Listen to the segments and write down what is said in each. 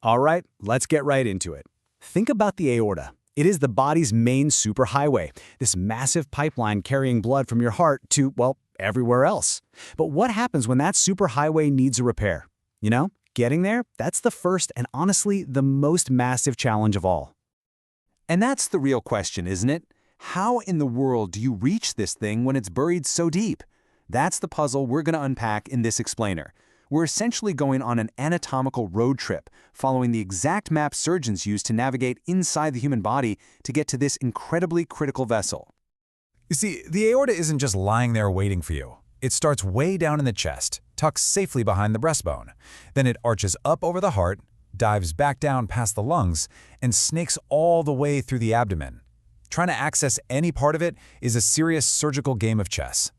All right, let's get right into it. Think about the aorta. It is the body's main superhighway, this massive pipeline carrying blood from your heart to, well, everywhere else. But what happens when that superhighway needs a repair? You know, getting there, that's the first and honestly the most massive challenge of all. And that's the real question, isn't it? How in the world do you reach this thing when it's buried so deep? That's the puzzle we're going to unpack in this explainer. We're essentially going on an anatomical road trip, following the exact map surgeons use to navigate inside the human body to get to this incredibly critical vessel. You see, the aorta isn't just lying there waiting for you. It starts way down in the chest, tucks safely behind the breastbone. Then it arches up over the heart, dives back down past the lungs, and snakes all the way through the abdomen. Trying to access any part of it is a serious surgical game of chess.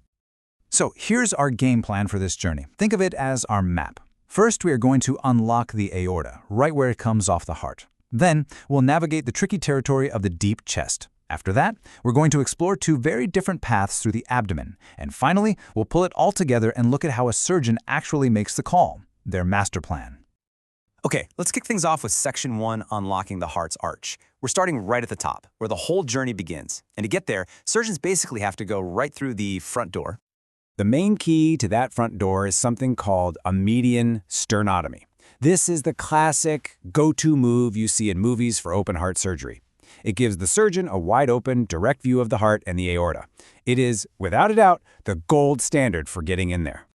So here's our game plan for this journey. Think of it as our map. First, we are going to unlock the aorta, right where it comes off the heart. Then, we'll navigate the tricky territory of the deep chest. After that, we're going to explore two very different paths through the abdomen. And finally, we'll pull it all together and look at how a surgeon actually makes the call, their master plan. Okay, let's kick things off with Section 1, Unlocking the Heart's Arch. We're starting right at the top, where the whole journey begins. And to get there, surgeons basically have to go right through the front door. The main key to that front door is something called a median sternotomy. This is the classic go-to move you see in movies for open heart surgery. It gives the surgeon a wide-open, direct view of the heart and the aorta. It is, without a doubt, the gold standard for getting in there.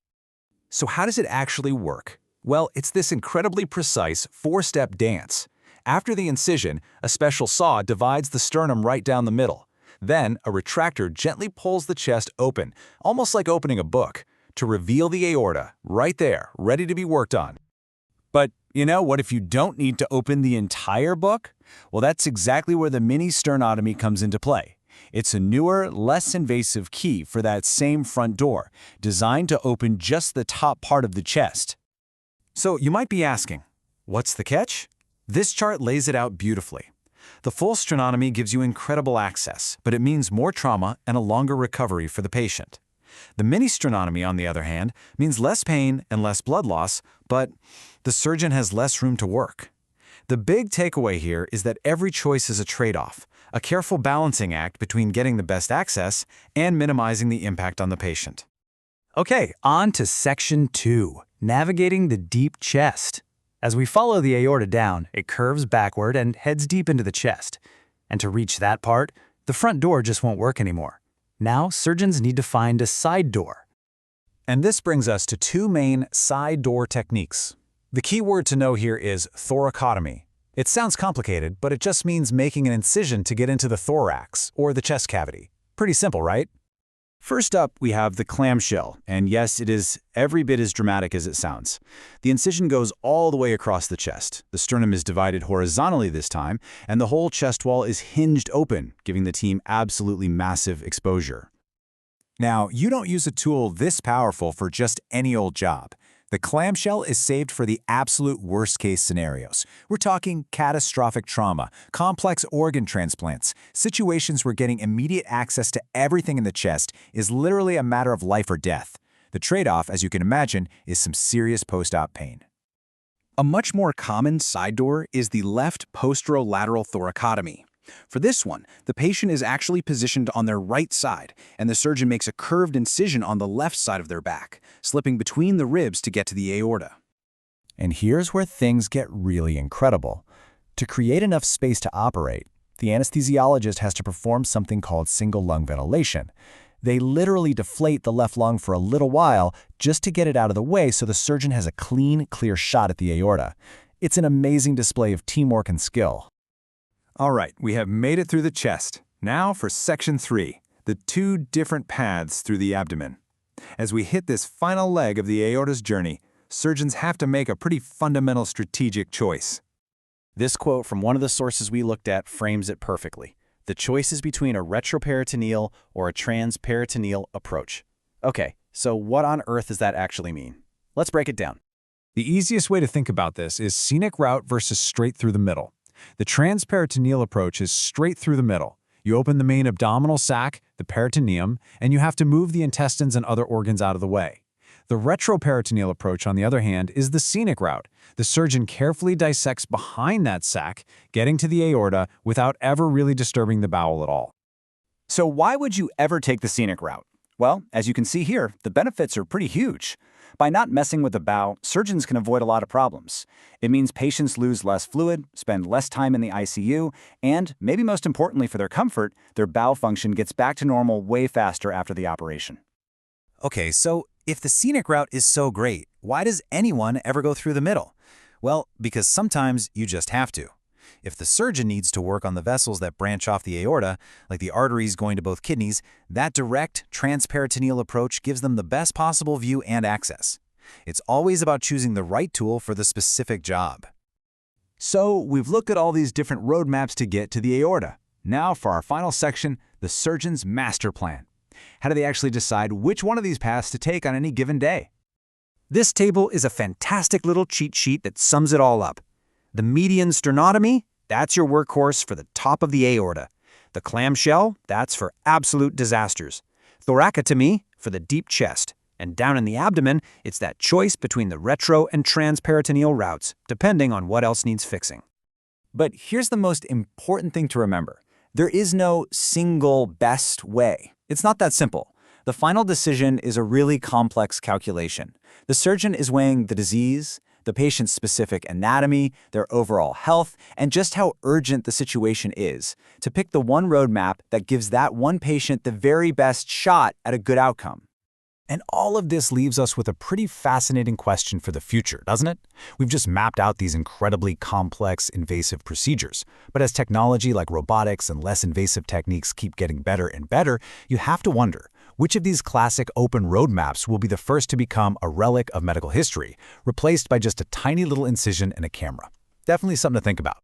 So how does it actually work? Well, it's this incredibly precise four-step dance. After the incision, a special saw divides the sternum right down the middle. Then, a retractor gently pulls the chest open, almost like opening a book, to reveal the aorta, right there, ready to be worked on. But, you know, what if you don't need to open the entire book? Well, that's exactly where the mini sternotomy comes into play. It's a newer, less invasive key for that same front door, designed to open just the top part of the chest. So you might be asking, what's the catch? This chart lays it out beautifully. The full sternotomy gives you incredible access, but it means more trauma and a longer recovery for the patient. The mini sternotomy, on the other hand, means less pain and less blood loss, but the surgeon has less room to work. The big takeaway here is that every choice is a trade-off, a careful balancing act between getting the best access and minimizing the impact on the patient. Okay, on to Section 2, Navigating the Deep Chest. As we follow the aorta down, it curves backward and heads deep into the chest. And to reach that part, the front door just won't work anymore. Now, surgeons need to find a side door. And this brings us to two main side door techniques. The key word to know here is thoracotomy. It sounds complicated, but it just means making an incision to get into the thorax, or the chest cavity. Pretty simple, right? First up, we have the clamshell, and yes, it is every bit as dramatic as it sounds. The incision goes all the way across the chest. The sternum is divided horizontally this time, and the whole chest wall is hinged open, giving the team absolutely massive exposure. Now, you don't use a tool this powerful for just any old job. The clamshell is saved for the absolute worst-case scenarios. We're talking catastrophic trauma, complex organ transplants, situations where getting immediate access to everything in the chest is literally a matter of life or death. The trade-off, as you can imagine, is some serious post-op pain. A much more common side door is the left posterolateral thoracotomy. For this one, the patient is actually positioned on their right side, and the surgeon makes a curved incision on the left side of their back, slipping between the ribs to get to the aorta. And here's where things get really incredible. To create enough space to operate, the anesthesiologist has to perform something called single lung ventilation. They literally deflate the left lung for a little while just to get it out of the way so the surgeon has a clean, clear shot at the aorta. It's an amazing display of teamwork and skill. All right, we have made it through the chest. Now for Section 3, the two different paths through the abdomen. As we hit this final leg of the aorta's journey, surgeons have to make a pretty fundamental strategic choice. This quote from one of the sources we looked at frames it perfectly. The choice is between a retroperitoneal or a transperitoneal approach. Okay, so what on earth does that actually mean? Let's break it down. The easiest way to think about this is scenic route versus straight through the middle. The transperitoneal approach is straight through the middle. You open the main abdominal sac, the peritoneum, and you have to move the intestines and other organs out of the way. The retroperitoneal approach, on the other hand, is the scenic route. The surgeon carefully dissects behind that sac, getting to the aorta without ever really disturbing the bowel at all. So why would you ever take the scenic route? Well, as you can see here, the benefits are pretty huge. By not messing with the bowel, surgeons can avoid a lot of problems. It means patients lose less fluid, spend less time in the ICU, and, maybe most importantly for their comfort, their bowel function gets back to normal way faster after the operation. Okay, so if the scenic route is so great, why does anyone ever go through the middle? Well, because sometimes you just have to. If the surgeon needs to work on the vessels that branch off the aorta, like the arteries going to both kidneys, that direct transperitoneal approach gives them the best possible view and access. It's always about choosing the right tool for the specific job. So we've looked at all these different roadmaps to get to the aorta. Now for our final section, the surgeon's master plan. How do they actually decide which one of these paths to take on any given day? This table is a fantastic little cheat sheet that sums it all up. The median sternotomy, that's your workhorse for the top of the aorta. The clamshell, that's for absolute disasters. Thoracotomy, for the deep chest. And down in the abdomen, it's that choice between the retro and transperitoneal routes, depending on what else needs fixing. But here's the most important thing to remember. There is no single best way. It's not that simple. The final decision is a really complex calculation. The surgeon is weighing the disease, the patient's specific anatomy, their overall health, and just how urgent the situation is, to pick the one roadmap that gives that one patient the very best shot at a good outcome. And all of this leaves us with a pretty fascinating question for the future, doesn't it? We've just mapped out these incredibly complex, invasive procedures. But as technology like robotics and less invasive techniques keep getting better and better, you have to wonder, which of these classic open roadmaps will be the first to become a relic of medical history, replaced by just a tiny little incision and a camera? Definitely something to think about.